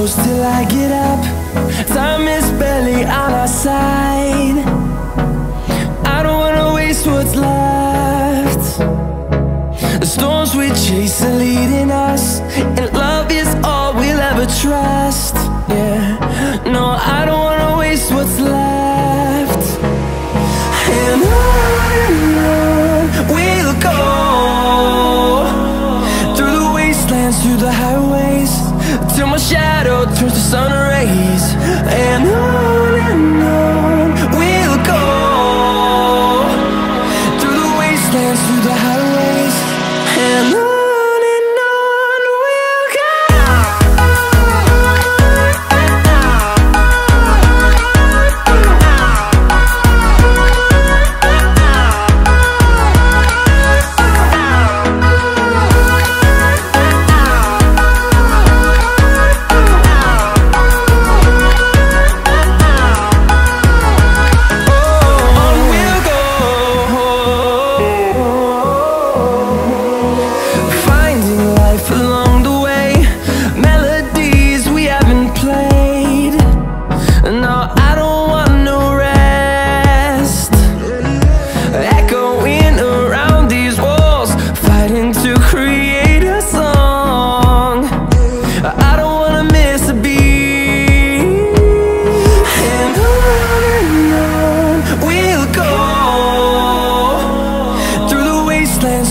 close till I get up. Time is barely on our side. I don't wanna waste what's left. The storms we chase are leading us, and love is all we'll ever trust. Yeah, no, I don't wanna waste what's left. And on we'll go, through the wastelands, through the highways, till my shadow turns to sun rays. And on we'll go, through the wastelands, through the highways, and on we'll go.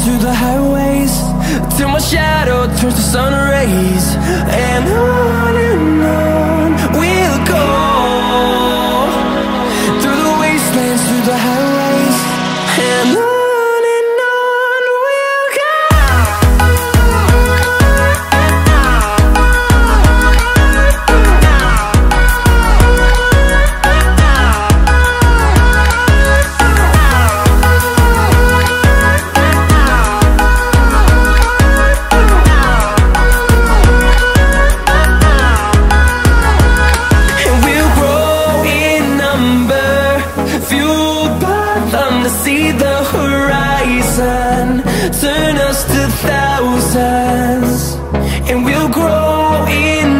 Through the highways, till my shadow turns to sun rays. And on we'll go, through the wastelands, through the highways, and on we'll go. See the horizon, turn us to thousands, and we'll grow in